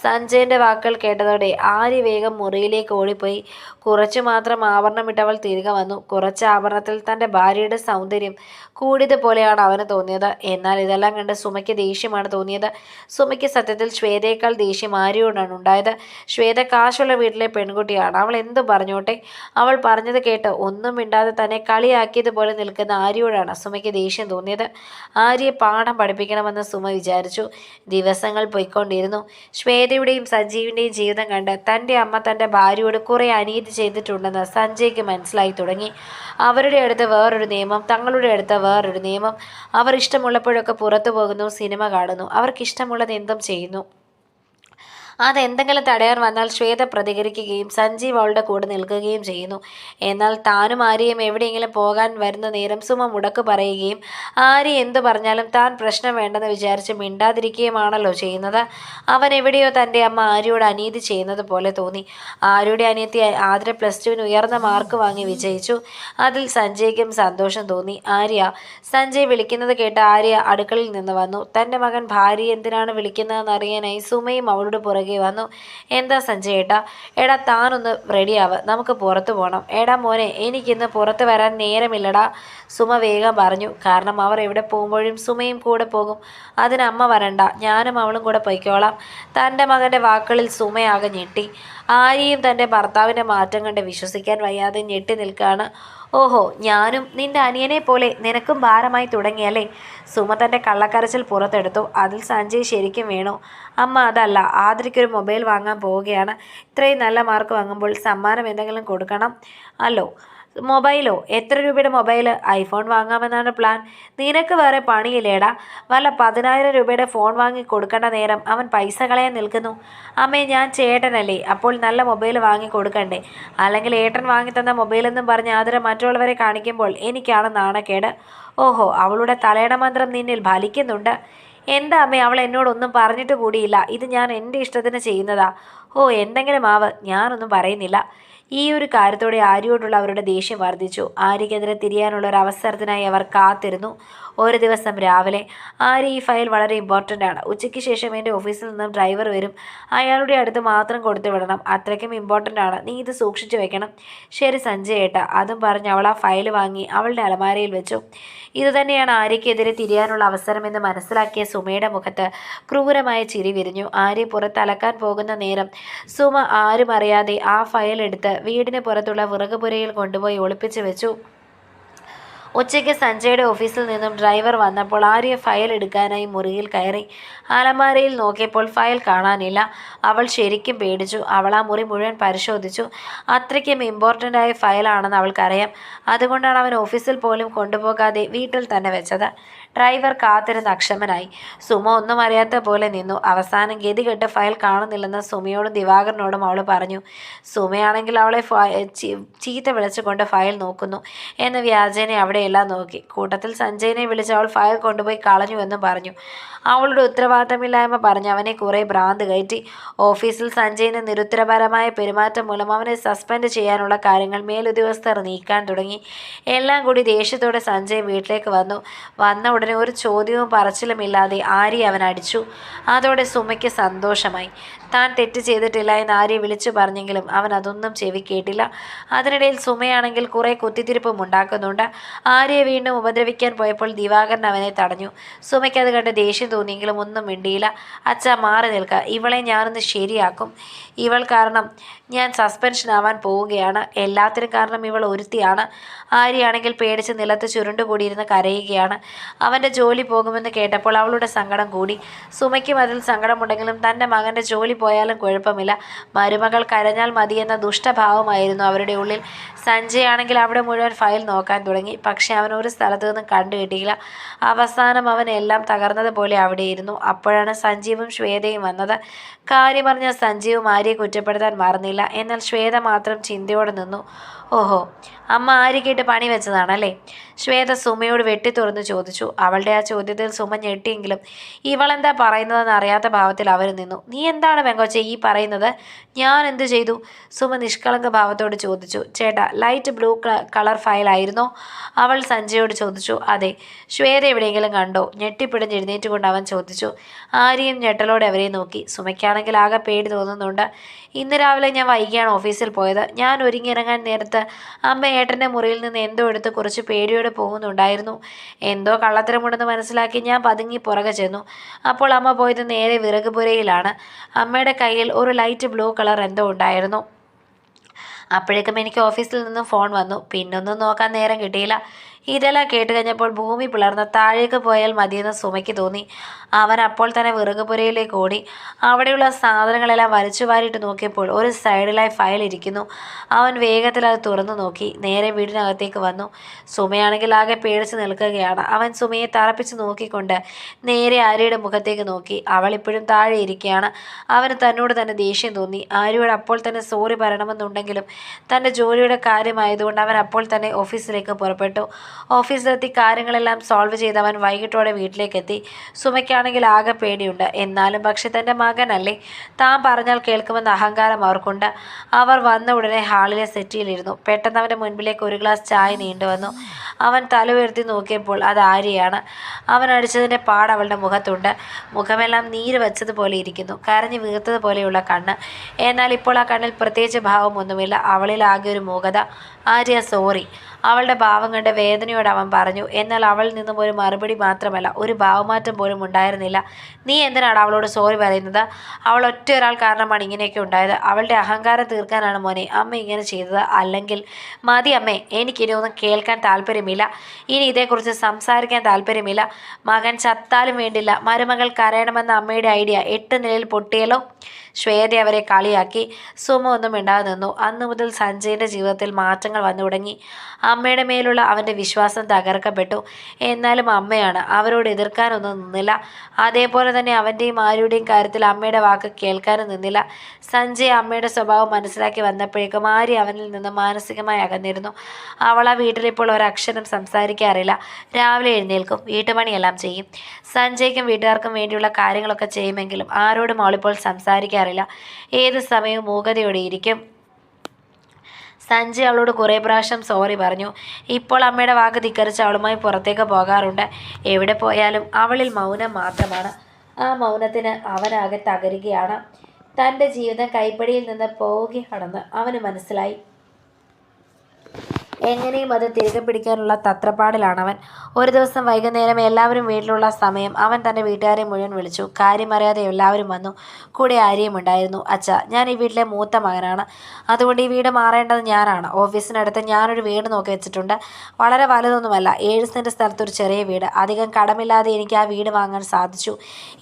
സഞ്ജയൻ്റെ വാക്കുകൾ കേട്ടതോടെ ആര്യ വേഗം മുറിയിലേക്ക് ഓടിപ്പോയി. കുറച്ചു മാത്രം ആഭരണമിട്ടവൾ തിരികെ വന്നു. കുറച്ച് ആഭരണത്തിൽ തൻ്റെ ഭാര്യയുടെ സൗന്ദര്യം കൂടിയതുപോലെയാണ് അവന് തോന്നിയത്. എന്നാൽ ഇതെല്ലാം കണ്ട് സുമയ്ക്ക് ദേഷ്യമാണ് തോന്നിയത്. സുമയ്ക്ക് സത്യത്തിൽ ശ്വേതയേക്കാൾ ദേഷ്യം ആര്യയോടാണ് ഉണ്ടായത്. ശ്വേത കാശുള്ള വീട്ടിലെ പെൺകുട്ടിയാണ്. അവൾ എന്തു പറഞ്ഞോട്ടെ. അവൾ പറഞ്ഞത് കേട്ട് ഒന്നും മിണ്ടാതെ തന്നെ കളിയാക്കിയതുപോലെ നിൽക്കുന്ന ആര്യയോടാണ് സുമയ്ക്ക് ദേഷ്യം തോന്നിയത്. ആര്യയെ പാഠം പഠിപ്പിക്കണമെന്ന് സുമ വിചാരിച്ചു. ദിവസങ്ങൾ പോയിക്കൊണ്ടിരുന്നു. ശ്വേതയുടെയും സഞ്ജീവിൻ്റെയും ജീവിതം കണ്ട് തൻ്റെ അമ്മ തൻ്റെ ഭാര്യയോട് കുറേ അനീതി ചെയ്തിട്ടുണ്ടെന്ന് സഞ്ജയ്ക്ക് മനസ്സിലായി തുടങ്ങി. അവരുടെ അടുത്ത് വേറൊരു നിയമം, തങ്ങളുടെ അടുത്ത് വേറൊരു നിയമം. അവർ ഇഷ്ടമുള്ളപ്പോഴൊക്കെ പുറത്തു പോകുന്നു, സിനിമ കാണുന്നു, അവർക്കിഷ്ടമുള്ളത് എന്തും ചെയ്യുന്നു. അതെന്തെങ്കിലും തടയാൻ വന്നാൽ ശ്വേത പ്രതികരിക്കുകയും സഞ്ജീവ് അവളുടെ കൂടെ നിൽക്കുകയും ചെയ്യുന്നു. എന്നാൽ താനും ആര്യയും എവിടെയെങ്കിലും പോകാൻ വരുന്ന നേരം സുമ മുടക്ക് പറയുകയും ആര്യ എന്തു പറഞ്ഞാലും താൻ പ്രശ്നം വേണ്ടെന്ന് വിചാരിച്ച് മിണ്ടാതിരിക്കുകയുമാണല്ലോ ചെയ്യുന്നത്. അവൻ എവിടെയോ തൻ്റെ അമ്മ ആര്യയോട് അനീതി ചെയ്യുന്നത് പോലെ തോന്നി. ആര്യയുടെ അനിയത്തി ആദ്ര +2 ഉയർന്ന മാർക്ക് വാങ്ങി വിജയിച്ചു. അതിൽ സഞ്ജയ്ക്കും സന്തോഷം തോന്നി. ആര്യ, സഞ്ജയ് വിളിക്കുന്നത് കേട്ട് ആര്യ അടുക്കളയിൽ നിന്ന് വന്നു. തൻ്റെ മകൻ ഭാര്യ എന്തിനാണ് വിളിക്കുന്നതെന്ന് അറിയാനായി സുമയും അവളുടെ പുറകെ വന്നു. എന്താ സഞ്ജയ് ഏട്ടാ? എടാ, താനൊന്ന് റെഡിയാവ്, നമുക്ക് പുറത്തു പോകണം. എടാ മോനെ, എനിക്കിന്ന് പുറത്ത് വരാൻ നേരമില്ലടാ, സുമ വേഗം പറഞ്ഞു. കാരണം അവർ എവിടെ പോകുമ്പോഴും സുമയും കൂടെ പോകും. അതിന് അമ്മ വരണ്ട, ഞാനും അവളും കൂടെ പൊയ്ക്കോളാം. തൻ്റെ മകൻ്റെ വാക്കുകളിൽ സുമയാകെ ഞെട്ടി. ആര്യയും തൻ്റെ ഭർത്താവിൻ്റെ മാറ്റം കണ്ട് വിശ്വസിക്കാൻ വയ്യാതെ ഞെട്ടി നിൽക്കുകയാണ്. ഓഹോ, ഞാനും നിന്റെ അനിയനെ പോലെ നിനക്കും ഭാരമായി തുടങ്ങിയല്ലേ? സുമ തൻ്റെ കള്ളക്കരച്ചിൽ പുറത്തെടുത്തു. അതിൽ സഞ്ജയ് ശരിക്കും വീണു. അമ്മ, അതല്ല, ആദ്രയ്ക്കൊരു മൊബൈൽ വാങ്ങാൻ പോവുകയാണ്. ഇത്രയും നല്ല മാർക്ക് വാങ്ങുമ്പോൾ സമ്മാനം എന്തെങ്കിലും കൊടുക്കണം അല്ലോ. മൊബൈലോ? എത്ര രൂപയുടെ മൊബൈല്? IPhone വാങ്ങാമെന്നാണ് plan. നിനക്ക് വേറെ പണിയില്ലേടാ? വല്ല 10,000 രൂപയുടെ ഫോൺ വാങ്ങി കൊടുക്കേണ്ട നേരം അവൻ പൈസ കളയാൻ നിൽക്കുന്നു. അമ്മേ, ഞാൻ ചേട്ടനല്ലേ, അപ്പോൾ നല്ല മൊബൈൽ വാങ്ങി കൊടുക്കണ്ടേ? അല്ലെങ്കിൽ ഏട്ടൻ വാങ്ങിത്തന്ന മൊബൈലെന്നും പറഞ്ഞ് ആദരം മറ്റുള്ളവരെ കാണിക്കുമ്പോൾ എനിക്കാണ് നാണക്കേട്. ഓഹോ, അവളുടെ തലയണ മന്ത്രം നിന്നിൽ ഫലിക്കുന്നുണ്ട്. എന്താ അമ്മേ, അവൾ എന്നോടൊന്നും പറഞ്ഞിട്ട് കൂടിയില്ല. ഇത് ഞാൻ എൻ്റെ ഇഷ്ടത്തിന് ചെയ്യുന്നതാ. ഓ, എന്തെങ്കിലും ആവ്, ഞാനൊന്നും പറയുന്നില്ല. ഈ ഒരു കാര്യത്തോടെ ആര്യയോടുള്ള അവരുടെ ദേഷ്യം വർദ്ധിച്ചു. ആര്യക്കെതിരെ തിരിയാനുള്ള ഒരു അവസരത്തിനായി അവർ കാത്തിരുന്നു. ഒരു ദിവസം രാവിലെ, ആര്യ, ഈ ഫയൽ വളരെ ഇമ്പോർട്ടൻ്റ് ആണ്. ഉച്ചയ്ക്ക് ശേഷം എൻ്റെ ഓഫീസിൽ നിന്നും ഡ്രൈവർ വരും. അയാളുടെ അടുത്ത് മാത്രം കൊടുത്തു വിടണം. അത്രയ്ക്കും ഇമ്പോർട്ടൻ്റ് ആണ്. നീ ഇത് സൂക്ഷിച്ചു വെക്കണം. ശരി സഞ്ജയ് ഏട്ടാ. അതും പറഞ്ഞ് അവൾ ആ ഫയൽ വാങ്ങി അവളുടെ അലമാരയിൽ വെച്ചു. ഇതുതന്നെയാണ് ആര്യക്കെതിരെ തിരിയാനുള്ള അവസരമെന്ന് മനസ്സിലാക്കിയ സുമയുടെ മുഖത്ത് ക്രൂരമായ ചിരി വിരിഞ്ഞു. ആര്യ പുറത്ത് അലക്കാൻ പോകുന്ന നേരം സുമ ആരും അറിയാതെ ആ ഫയൽ എടുത്ത് വീടിന് പുറത്തുള്ള വിറകുപുരയിൽ കൊണ്ടുപോയി ഒളിപ്പിച്ചു വെച്ചു. ഉച്ചയ്ക്ക് സഞ്ജയുടെ ഓഫീസിൽ നിന്നും ഡ്രൈവർ വന്നപ്പോൾ ആര്യ ഫയൽ എടുക്കാനായി മുറിയിൽ കയറി. അലമാരയിൽ നോക്കിയപ്പോൾ ഫയൽ കാണാനില്ല. അവൾ ശരിക്കും പേടിച്ചു. അവൾ ആ മുറി മുഴുവൻ പരിശോധിച്ചു. അത്രയ്ക്കും ഇമ്പോർട്ടൻ്റ് ആയ ഫയലാണെന്ന് അവൾക്കറിയാം. അതുകൊണ്ടാണ് അവൻ ഓഫീസിൽ പോലും കൊണ്ടുപോകാതെ വീട്ടിൽ തന്നെ വെച്ചത്. ഡ്രൈവർ കാത്തിരുന്ന് അക്ഷമനായി. സുമ ഒന്നും അറിയാത്ത പോലെ നിന്നു. അവസാനം ഗതികെട്ട് ഫയൽ കാണുന്നില്ലെന്ന് സുമയോടും ദിവാകരനോടും അവൾ പറഞ്ഞു. സുമയാണെങ്കിൽ അവളെ ചീത്ത വിളിച്ചുകൊണ്ട് ഫയൽ നോക്കുന്നു എന്ന വ്യാജേനെ അവിടെയെല്ലാം നോക്കി. കൂട്ടത്തിൽ സഞ്ജയനെ വിളിച്ച് അവൾ ഫയൽ കൊണ്ടുപോയി കളഞ്ഞുവെന്നും പറഞ്ഞു. അവളുടെ ഉത്തരവാദിത്തമില്ലായ്മ പറഞ്ഞ് അവനെ കുറെ ഭ്രാന്ത് കയറ്റി. ഓഫീസിൽ സഞ്ജയിന് നിരുത്തരപരമായ പെരുമാറ്റം മൂലം അവനെ സസ്പെൻഡ് ചെയ്യാനുള്ള കാര്യങ്ങൾ മേലുദ്യോഗസ്ഥർ നീക്കാൻ തുടങ്ങി. എല്ലാം കൂടി ദേഷ്യത്തോടെ സഞ്ജയ് വീട്ടിലേക്ക് വന്ന ഉടനെ ഒരു ചോദ്യവും പറച്ചിലുമില്ലാതെ ആര്യ അവൻ അടിച്ചു. അതോടെ സുമയ്ക്ക് സന്തോഷമായി. താൻ തെറ്റ് ചെയ്തിട്ടില്ല എന്ന് ആര്യ വിളിച്ചു പറഞ്ഞെങ്കിലും അവൻ അതൊന്നും ചെവി കേട്ടില്ല. അതിനിടയിൽ സുമയാണെങ്കിൽ കുറെ കുത്തിത്തിരിപ്പും ഉണ്ടാക്കുന്നുണ്ട്. ആര്യയെ വീണ്ടും ഉപദ്രവിക്കാൻ പോയപ്പോൾ ദിവാകരൻ അവനെ തടഞ്ഞു. സുമയ്ക്ക് അത് കണ്ട് ദേഷ്യം തോന്നിയെങ്കിലും ഒന്നും മിണ്ടിയില്ല. അച്ഛാ, മാറി നിൽക്കുക. ഇവളെ ഞാനൊന്ന് ശരിയാക്കും. ഇവൾ കാരണം ഞാൻ സസ്പെൻഷൻ ആവാൻ പോവുകയാണ്. എല്ലാത്തിനും കാരണം ഇവൾ ഒരുത്തിയാണ്. ആര്യയാണെങ്കിൽ പേടിച്ച് നിലത്ത് ചുരുണ്ടുകൂടിയിരുന്ന് കരയുകയാണ്. അവൻ്റെ ജോലി പോകുമെന്ന് കേട്ടപ്പോൾ അവളുടെ സങ്കടം കൂടി. സുമയ്ക്കും അതിൽ സങ്കടമുണ്ടെങ്കിലും തൻ്റെ മകൻ്റെ ജോലി പോയാലും കുഴപ്പമില്ല, മരുമകൾ കരഞ്ഞാൽ മതിയെന്ന ദുഷ്ടഭാവമായിരുന്നു അവരുടെ ഉള്ളിൽ. സഞ്ജയ് ആണെങ്കിൽ അവിടെ മുഴുവൻ ഫയൽ നോക്കാൻ തുടങ്ങി. പക്ഷെ അവൻ ഒരു സ്ഥലത്തു നിന്നും കണ്ടുകിട്ടിയില്ല. അവസാനം അവൻ എല്ലാം തകർന്നതുപോലെ അവിടെയിരുന്നു. അപ്പോഴാണ് സഞ്ജീവും ശ്വേതയും വന്നത്. കാര്യമറിഞ്ഞ സഞ്ജീവും ആര്യയെ കുറ്റപ്പെടുത്താൻ മറന്നില്ല. എന്നാൽ ശ്വേത മാത്രം ചിന്തയോടെ നിന്നു. ഓഹോ, അമ്മ ആര്യയ്ക്കിട്ട് പണി വെച്ചതാണല്ലേ? ശ്വേത സുമയോട് വെട്ടിത്തുറന്ന് ചോദിച്ചു. അവളുടെ ആ ചോദ്യത്തിൽ സുമ ഞെട്ടിയെങ്കിലും ഇവളെന്താ പറയുന്നതെന്ന് അറിയാത്ത ഭാവത്തിൽ അവർ നിന്നു. നീ എന്താണ് പെങ്കൊച്ചെ ഈ പറയുന്നത്? ഞാൻ എന്ത് ചെയ്തു? സുമ നിഷ്കളങ്ക ഭാവത്തോട് ചോദിച്ചു. ചേട്ടാ, ലൈറ്റ് ബ്ലൂ കളർ ഫയലായിരുന്നോ? അവൾ സഞ്ജയോട് ചോദിച്ചു. അതെ. ശ്വേത എവിടെയെങ്കിലും കണ്ടോ? ഞെട്ടിപ്പിടിഞ്ഞ് എഴുന്നേറ്റുകൊണ്ട് അവൻ ചോദിച്ചു. ആര്യയും ഞെട്ടലോടെ അവരെ നോക്കി. സുമയ്ക്കാണെങ്കിൽ ആകെ പേടി തോന്നുന്നുണ്ട്. ഇന്ന് രാവിലെ ഞാൻ വൈകിയാണ് ഓഫീസിൽ പോയത്. ഞാൻ ഒരുങ്ങിയിറങ്ങാൻ നേരത്ത് അമ്മ ഏട്ടൻ്റെ മുറിയിൽ നിന്ന് എന്തോ എടുത്ത് കുറച്ച് പേടിയോടെ പോകുന്നുണ്ടായിരുന്നു. എന്തോ കള്ളത്തരമുണ്ടെന്ന് മനസ്സിലാക്കി ഞാൻ പതുങ്ങി പുറകെ ചെന്നു. അപ്പോൾ അമ്മ പോയത് നേരെ വിറകുപുരയിലാണ്. അമ്മയുടെ കയ്യിൽ ഒരു ലൈറ്റ് ബ്ലൂ കളർ എന്തോ ഉണ്ടായിരുന്നു. അപ്പോഴേക്കും എനിക്ക് ഓഫീസിൽ നിന്നും ഫോൺ വന്നു. പിന്നൊന്നും നോക്കാൻ നേരം കിട്ടിയില്ല. ഇതെല്ലാം കേട്ട് കഴിഞ്ഞപ്പോൾ ഭൂമി പിളർന്ന് താഴേക്ക് പോയാൽ മതിയെന്ന് സുമയ്ക്ക് തോന്നി. അവൻ അപ്പോൾ തന്നെ വിറകുപുരയിലേക്ക് ഓടി. അവിടെയുള്ള സാധനങ്ങളെല്ലാം വലിച്ചു വാരിയിട്ട് നോക്കിയപ്പോൾ ഒരു സൈഡിലായി ഫയൽ ഇരിക്കുന്നു. അവൻ വേഗത്തിൽ അത് തുറന്നു നോക്കി. നേരെ വീടിനകത്തേക്ക് വന്നു. സുമയാണെങ്കിൽ ആകെ പേടിച്ച് നിൽക്കുകയാണ്. അവൻ സുമയെ തറപ്പിച്ച് നോക്കിക്കൊണ്ട് നേരെ ആര്യയുടെ മുഖത്തേക്ക് നോക്കി. അവൾ ഇപ്പോഴും താഴെ ഇരിക്കുകയാണ്. അവന് തന്നോട് തന്നെ ദേഷ്യം തോന്നി. ആര്യയോട് അപ്പോൾ തന്നെ സോറി പറയണമെന്നുണ്ടെങ്കിലും തൻ്റെ ജോലിയുടെ കാര്യമായതുകൊണ്ട് അവൻ അപ്പോൾ തന്നെ ഓഫീസിലേക്ക് പുറപ്പെട്ടു. ഓഫീസിലെത്തി കാര്യങ്ങളെല്ലാം സോൾവ് ചെയ്ത് അവൻ വൈകിട്ടോടെ വീട്ടിലേക്കെത്തി. സുമയ്ക്കാണെങ്കിൽ ആകെ പേടിയുണ്ട്. എന്നാലും പക്ഷെ തൻ്റെ മകനല്ലേ, താൻ പറഞ്ഞാൽ കേൾക്കുമെന്ന അഹങ്കാരം അവർക്കുണ്ട്. അവർ വന്ന ഉടനെ ഹാളിലെ സെറ്റിയിലിരുന്നു. പെട്ടെന്ന് അവൻ്റെ മുൻപിലേക്ക് ഒരു ഗ്ലാസ് ചായ നീണ്ടുവന്നു. അവൻ തല ഉയർത്തി നോക്കിയപ്പോൾ അത് ആര്യയാണ്. അവൻ അടിച്ചതിൻ്റെ പാട് അവളുടെ മുഖത്തുണ്ട്. മുഖമെല്ലാം നീര് വെച്ചതുപോലെ ഇരിക്കുന്നു. കരഞ്ഞു വീർത്തതുപോലെയുള്ള കണ്ണ്. എന്നാൽ ഇപ്പോൾ ആ കണ്ണിൽ പ്രത്യേകിച്ച് ഭാവമൊന്നുമില്ല. അവളിൽ ആകെ ഒരു മൂകത. ആര്യ സോറി. അവളുടെ ഭാവം കണ്ട് വേദന വേദനയോട് അവൻ പറഞ്ഞു. എന്നാൽ അവളിൽ നിന്നും ഒരു മറുപടി മാത്രമല്ല, ഒരു ഭാവമാറ്റം പോലും ഉണ്ടായിരുന്നില്ല. നീ എന്തിനാണ് അവളോട് സോറി പറയുന്നത്? അവൾ ഒറ്റ ഒരാൾ കാരണമാണ് ഇങ്ങനെയൊക്കെ ഉണ്ടായത്. അവളുടെ അഹങ്കാരം തീർക്കാനാണ് മോനെ അമ്മ ഇങ്ങനെ ചെയ്തത്. അല്ലെങ്കിൽ മതി അമ്മേ, എനിക്കിനി ഒന്നും കേൾക്കാൻ താല്പര്യമില്ല. ഇനി ഇതേക്കുറിച്ച് സംസാരിക്കാൻ താല്പര്യമില്ല. മകൻ ചത്താലും വേണ്ടില്ല, മരുമകൾ കരയണമെന്ന അമ്മയുടെ ഐഡിയ 8 നിലയിൽ പൊട്ടിയല്ലോ. ശ്വേത അവരെ കളിയാക്കി. സുമ ഒന്നും മിണ്ടാതെ നിന്നു. അന്നു മുതൽ സഞ്ജയിൻ്റെ ജീവിതത്തിൽ മാറ്റങ്ങൾ വന്നു തുടങ്ങി. അമ്മയുടെ മേലുള്ള അവൻ്റെ വിശ്വാസം തകർക്കപ്പെട്ടു. എന്നാലും അമ്മയാണ്, അവരോട് എതിർക്കാനൊന്നും നിന്നില്ല. അതേപോലെ തന്നെ അവൻ്റെയും ആര്യയുടെയും കാര്യത്തിൽ അമ്മയുടെ വാക്ക് കേൾക്കാനും നിന്നില്ല. സഞ്ജയ് അമ്മയുടെ സ്വഭാവം മനസ്സിലാക്കി വന്നപ്പോഴേക്കും ആര്യ അവനിൽ നിന്ന് മാനസികമായി അകന്നിരുന്നു. അവൾ ആ വീട്ടിലിപ്പോൾ ഒരക്ഷരം സംസാരിക്കാറില്ല. രാവിലെ എഴുന്നേൽക്കും, വീട്ടുപണിയെല്ലാം ചെയ്യും. സഞ്ജയ്ക്കും വീട്ടുകാർക്കും വേണ്ടിയുള്ള കാര്യങ്ങളൊക്കെ ചെയ്യുമെങ്കിലും ആരോടും അവളിപ്പോൾ സംസാരിക്കാറില്ല. ഏത് സമയവും മൂകതയോടെ ഇരിക്കും. സഞ്ജയ് അവളോട് കുറേ പ്രാവശ്യം സോറി പറഞ്ഞു. ഇപ്പോൾ അമ്മയുടെ വാക്ക് ധിക്കരിച്ച് അവളുമായി പുറത്തേക്ക് പോകാറുണ്ട്. എവിടെ പോയാലും അവളിൽ മൗനം മാത്രമാണ്. ആ മൗനത്തിന് അവനാകെ തകരുകയാണ്. തൻ്റെ ജീവിതം കൈപ്പടിയിൽ നിന്ന് പോവുകയാണെന്ന് അവന് മനസ്സിലായി. എങ്ങനെയും അത് തിരികെ പിടിക്കാനുള്ള തത്രപ്പാടിലാണവൻ. ഒരു ദിവസം വൈകുന്നേരം എല്ലാവരും വീട്ടിലുള്ള സമയം അവൻ തൻ്റെ വീട്ടുകാരെ മുഴുവൻ വിളിച്ചു. കാര്യമറിയാതെ എല്ലാവരും വന്നു. കൂടെ ആര്യയും ഉണ്ടായിരുന്നു. അച്ഛാ, ഞാൻ ഈ വീട്ടിലെ മൂത്ത മകനാണ്. അതുകൊണ്ട് ഈ വീട് മാറേണ്ടത് ഞാനാണ്. ഓഫീസിനടുത്ത് ഞാനൊരു വീട് നോക്കി വെച്ചിട്ടുണ്ട്. വളരെ വലുതൊന്നുമല്ല, 7 സെൻറ്റ് സ്ഥലത്തൊരു ചെറിയ വീട്. അധികം കടമില്ലാതെ എനിക്ക് ആ വീട് വാങ്ങാൻ സാധിച്ചു.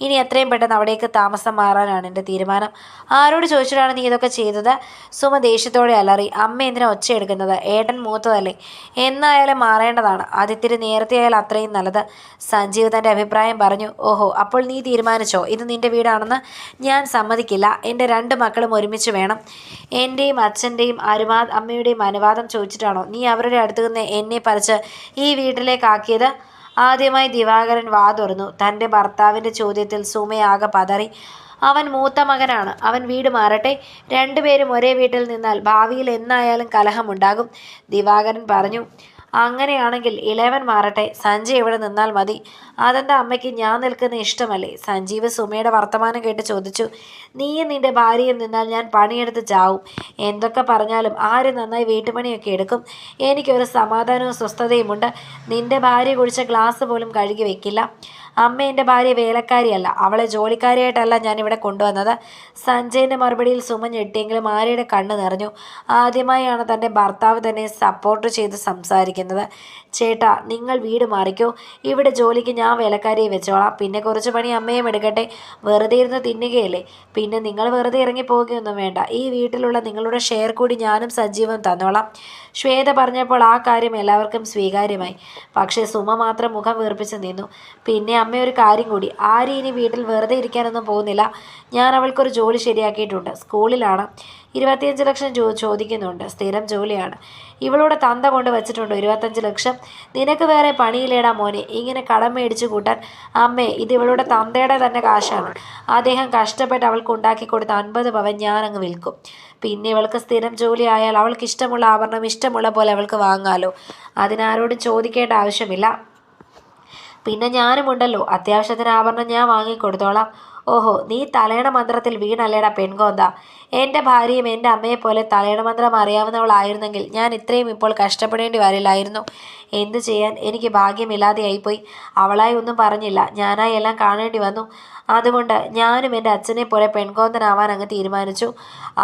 ഇനി എത്രയും പെട്ടെന്ന് അവിടേക്ക് താമസം മാറാനാണ് എൻ്റെ തീരുമാനം. ആരോട് ചോദിച്ചിട്ടാണ് നീ ഇതൊക്കെ ചെയ്തത്? സുമ ദേഷ്യത്തോടെ അലറി. അമ്മ എന്തിനാ ഒച്ചയെടുക്കുന്നത്? ഏട്ടൻ മൂത്തതല്ലേ, എന്നായാലും മാറേണ്ടതാണ്. അതിത്തിരി നേരത്തെ ആയാൽ അത്രയും നല്ലത്. സഞ്ജീവ് തൻ്റെ അഭിപ്രായം പറഞ്ഞു. ഓഹോ, അപ്പോൾ നീ തീരുമാനിച്ചോ ഇത് നിൻ്റെ വീടാണെന്ന്? ഞാൻ സമ്മതിക്കില്ല. എൻ്റെ 2 മക്കളും ഒരുമിച്ച് വേണം. എൻ്റെയും അച്ഛൻ്റെയും അമ്മയുടെയും അനുവാദം ചോദിച്ചിട്ടാണോ നീ അവരുടെ അടുത്ത് നിന്ന് എന്നെ പറിച്ച് ഈ വീട്ടിലേക്കാക്കിയത്? ആദ്യമായി ദിവാകരൻ വാ തുറന്നു. തൻ്റെ ഭർത്താവിൻ്റെ ചോദ്യത്തിൽ സുമയാകെ പതറി. അവൻ മൂത്ത മകനാണ്. അവൻ വീട് മാറട്ടെ. 2 പേരും ഒരേ വീട്ടിൽ നിന്നാൽ ഭാവിയിൽ എന്നായാലും കലഹമുണ്ടാകും. ദിവാകരൻ പറഞ്ഞു. അങ്ങനെയാണെങ്കിൽ ഇളയവൻ മാറട്ടെ. സഞ്ജയ് ഇവിടെ നിന്നാൽ മതി. അതെന്താ അമ്മയ്ക്ക് ഞാൻ നിൽക്കുന്ന ഇഷ്ടമല്ലേ? സഞ്ജീവ് സുമയുടെ വർത്തമാനം കേട്ട് ചോദിച്ചു. നീയും നിൻ്റെ ഭാര്യയും നിന്നാൽ ഞാൻ പണിയെടുത്ത് ചാവും. എന്തൊക്കെ പറഞ്ഞാലും ആര് നന്നായി വീട്ടുപണിയൊക്കെ എടുക്കും. എനിക്കൊരു സമാധാനവും സ്വസ്ഥതയുമുണ്ട്. നിൻ്റെ ഭാര്യ കുടിച്ച ഗ്ലാസ് പോലും കഴുകി വെക്കില്ല. അമ്മ എൻ്റെ ഭാര്യ വേലക്കാരിയല്ല, അവളെ ജോലിക്കാരിയായിട്ടല്ല ഞാനിവിടെ കൊണ്ടുവന്നത്. സഞ്ജയിൻ്റെ മറുപടിയിൽ സുമ ഞെട്ടിയെങ്കിലും ആര്യയുടെ കണ്ണ് നിറഞ്ഞു. ആദ്യമായാണ് തൻ്റെ ഭർത്താവ് തന്നെ സപ്പോർട്ട് ചെയ്ത് സംസാരിക്കുന്നത്. ചേട്ടാ, നിങ്ങൾ വീട് മാറിക്കോ. ഇവിടെ ജോലിക്ക് ഞാൻ വേലക്കാരിയെ വെച്ചോളാം. പിന്നെ കുറച്ച് പണി അമ്മയും എടുക്കട്ടെ. വെറുതെ ഇരുന്ന് തിന്നുകയല്ലേ. പിന്നെ നിങ്ങൾ വെറുതെ ഇറങ്ങി പോവുകയൊന്നും വേണ്ട. ഈ വീട്ടിലുള്ള നിങ്ങളുടെ ഷെയർ കൂടി ഞാനും സജീവം തന്നോളാം. ശ്വേത പറഞ്ഞപ്പോൾ ആ കാര്യം എല്ലാവർക്കും സ്വീകാര്യമായി. പക്ഷേ സുമ മാത്രം മുഖം വീർപ്പിച്ച് നിന്നു. പിന്നെ അമ്മ, ഒരു കാര്യം കൂടി, ആര്യ ഇനി വീട്ടിൽ വെറുതെ ഇരിക്കാനൊന്നും പോകുന്നില്ല. ഞാൻ അവൾക്കൊരു ജോലി ശരിയാക്കിയിട്ടുണ്ട്. സ്കൂളിലാണ്. 25 ലക്ഷം ചോദിക്കുന്നുണ്ട്. സ്ഥിരം ജോലിയാണ്. ഇവളുടെ തന്ത കൊണ്ട് വെച്ചിട്ടുണ്ട് 25 ലക്ഷം. നിനക്ക് വേറെ പണിയില്ലേടാ മോനെ ഇങ്ങനെ കടം മേടിച്ചു കൂട്ടാൻ? അമ്മേ, ഇത് ഇവളുടെ തന്തയുടെ തന്നെ കാശാണ്. അദ്ദേഹം കഷ്ടപ്പെട്ട് അവൾക്ക് ഉണ്ടാക്കി കൊടുത്ത 50 പവൻ ഞാനങ്ങ് വിൽക്കും. പിന്നെ ഇവൾക്ക് സ്ഥിരം ജോലി ആയാൽ അവൾക്ക് ഇഷ്ടമുള്ള ആഭരണം ഇഷ്ടമുള്ള പോലെ അവൾക്ക് വാങ്ങാമല്ലോ. അതിനാരോടും ചോദിക്കേണ്ട ആവശ്യമില്ല. പിന്നെ ഞാനുമുണ്ടല്ലോ, അത്യാവശ്യത്തിന് ആഭരണം ഞാൻ വാങ്ങിക്കൊടുത്തോളാം. ഓഹോ, നീ തലയണ മന്ത്രത്തിൽ വീണല്ലേടാ പെൺകോന്ത. എൻ്റെ ഭാര്യയും എൻ്റെ അമ്മയെപ്പോലെ തലയണ മന്ത്രം അറിയാവുന്നവളായിരുന്നെങ്കിൽ ഞാൻ ഇത്രയും ഇപ്പോൾ കഷ്ടപ്പെടേണ്ടി വരില്ലായിരുന്നു. എന്തു ചെയ്യാൻ, എനിക്ക് ഭാഗ്യമില്ലാതെയായിപ്പോയി. അവളായി ഒന്നും പറഞ്ഞില്ല, ഞാനായി എല്ലാം കാണേണ്ടി വന്നു. അതുകൊണ്ട് ഞാനും എൻ്റെ അച്ഛനെ പോലെ പെൺകോന്തനാവാൻ അങ്ങ് തീരുമാനിച്ചു.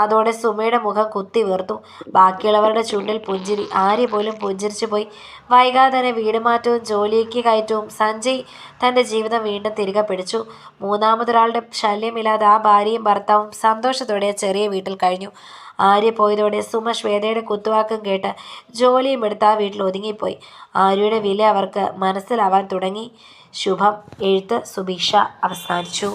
അതോടെ സുമയുടെ മുഖം കുത്തി വീർത്തു. ബാക്കിയുള്ളവരുടെ ചുണ്ടിൽ പുഞ്ചിരി. ആര്യ പോലും പുഞ്ചിരിച്ചു പോയി. വൈകാതെ തന്നെ വീട് മാറ്റവും ജോലിക്ക് കയറ്റവും സഞ്ജയ് തൻ്റെ ജീവിതം വീണ്ടും തിരികെ പിടിച്ചു. മൂന്നാമതൊരാളുടെ ശല്യമില്ലാതെ ആ ഭാര്യയും ഭർത്താവും സന്തോഷത്തോടെ ചെറിയ വീട്ടിൽ കഴിഞ്ഞു. ആര്യ പോയതോടെ സുമ ശ്വേതയുടെ കുത്തുവാക്കും കേട്ട് ജോലിയും എടുത്ത് ആ വീട്ടിൽ ഒതുങ്ങിപ്പോയി. ആര്യയുടെ വില അവർക്ക് മനസ്സിലാവാൻ തുടങ്ങി. ശുഭം. എഴുത്ത് സുബീഷ. അവസാനിച്ചു.